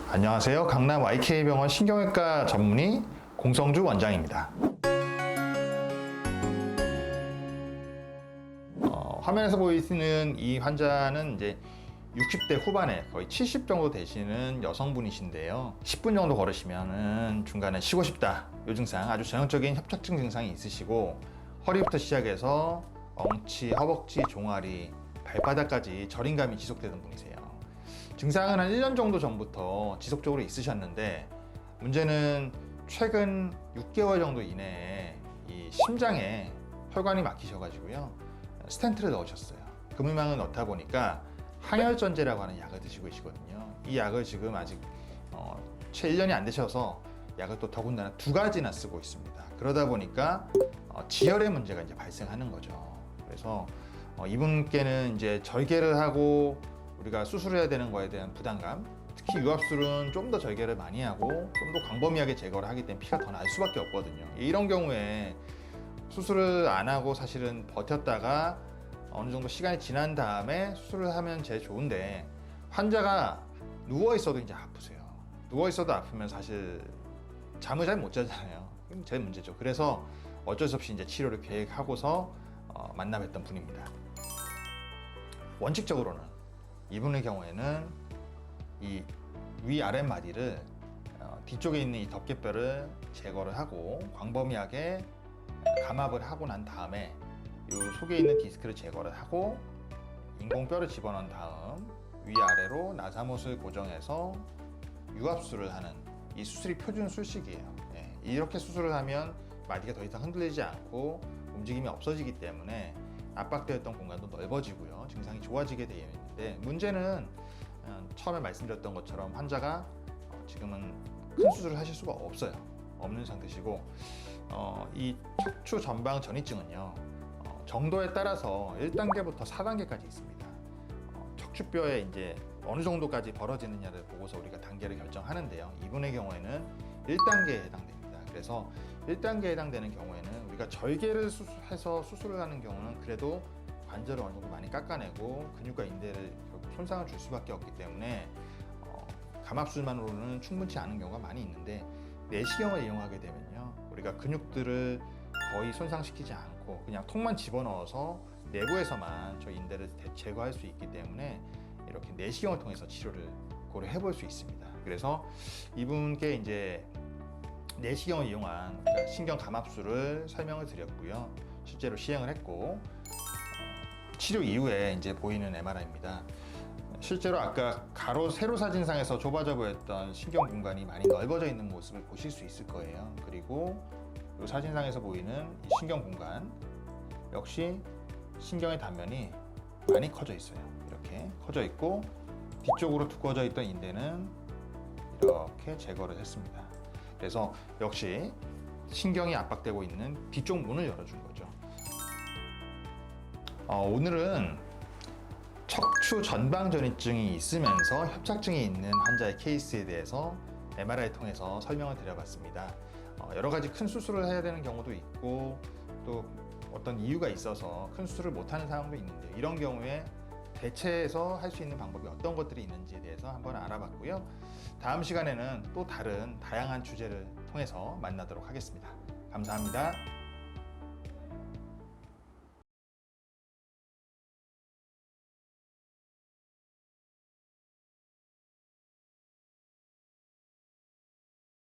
안녕하세요. 강남 YK병원 신경외과 전문의 공성주 원장입니다. 화면에서 보이시는 이 환자는 이제 60대 후반에 거의 70 정도 되시는 여성분이신데요. 10분 정도 걸으시면은 중간에 쉬고 싶다. 요 증상, 아주 전형적인 협착증 증상이 있으시고 허리부터 시작해서 엉치, 허벅지, 종아리, 발바닥까지 저림감이 지속되는 분이세요. 증상은 한 1년 정도 전부터 지속적으로 있으셨는데 문제는 최근 6개월 정도 이내에 이 심장에 혈관이 막히셔가지고요. 스텐트를 넣으셨어요. 금유망을 넣다 보니까 항혈전제라고 하는 약을 드시고 계시거든요. 이 약을 지금 아직 채 1년이 안 되셔서 약을 또 더군다나 2가지나 쓰고 있습니다. 그러다 보니까 지혈의 문제가 이제 발생하는 거죠. 그래서 이분께는 이제 절개를 하고 우리가 수술해야 되는 거에 대한 부담감, 특히 유압술은 좀 더 절개를 많이 하고 좀 더 광범위하게 제거를 하기 때문에 피가 더 날 수밖에 없거든요. 이런 경우에 수술을 안 하고 사실은 버텼다가 어느 정도 시간이 지난 다음에 수술을 하면 제일 좋은데 환자가 누워 있어도 이제 아프세요. 누워 있어도 아프면 사실 잠을 잘 못 자잖아요. 그게 제일 문제죠. 그래서 어쩔 수 없이 이제 치료를 계획하고서 만나 뵀던 분입니다. 원칙적으로는 이분의 경우에는 이 위아랫 마디를 뒤쪽에 있는 이 덮개뼈를 제거를 하고 광범위하게 감압을 하고 난 다음에 이 속에 있는 디스크를 제거를 하고 인공뼈를 집어넣은 다음 위아래로 나사못을 고정해서 유압술을 하는 이 수술이 표준 술식이에요. 이렇게 수술을 하면 마디가 더 이상 흔들리지 않고 움직임이 없어지기 때문에 압박되었던 공간도 넓어지고요. 증상이 좋아지게 되어 있는데 문제는 처음에 말씀드렸던 것처럼 환자가 지금은 큰 수술을 하실 수가 없는 상태시고 이 척추 전방 전이증은요. 정도에 따라서 1단계부터 4단계까지 있습니다. 척추뼈에 이제 어느 정도까지 벌어지느냐를 보고서 우리가 단계를 결정하는데요. 이분의 경우에는 1단계에 해당됩니다. 그래서 1단계에 해당되는 경우에는 우리가 절개를 해서 수술을 하는 경우는 그래도 관절을 어느 정도 많이 깎아내고 근육과 인대를 결국 손상을 줄 수밖에 없기 때문에 감압술만으로는 충분치 않은 경우가 많이 있는데 내시경을 이용하게 되면요. 우리가 근육들을 거의 손상시키지 않고 그냥 통만 집어넣어서 내부에서만 저 인대를 제거할 수 있기 때문에 이렇게 내시경을 통해서 치료를 고려해 볼 수 있습니다. 그래서 이분께 이제 내시경을 이용한 신경 감압술을 설명을 드렸고요. 실제로 시행을 했고 치료 이후에 이제 보이는 MRI입니다. 실제로 아까 가로 세로 사진상에서 좁아져 보였던 신경 공간이 많이 넓어져 있는 모습을 보실 수 있을 거예요. 그리고 이 사진상에서 보이는 이 신경 공간 역시 신경의 단면이 많이 커져 있어요. 이렇게 커져 있고 뒤쪽으로 두꺼워져 있던 인대는 이렇게 제거를 했습니다. 그래서 역시 신경이 압박되고 있는 뒤쪽 문을 열어준 거죠. 오늘은 척추 전방전이증이 있으면서 협착증이 있는 환자의 케이스에 대해서 MRI 통해서 설명을 드려봤습니다. 여러 가지 큰 수술을 해야 되는 경우도 있고 또 어떤 이유가 있어서 큰 수술을 못하는 상황도 있는데 이런 경우에 대체해서 할 수 있는 방법이 어떤 것들이 있는지에 대해서 한번 알아봤고요. 다음 시간에는 또 다른 다양한 주제를 통해서 만나도록 하겠습니다. 감사합니다.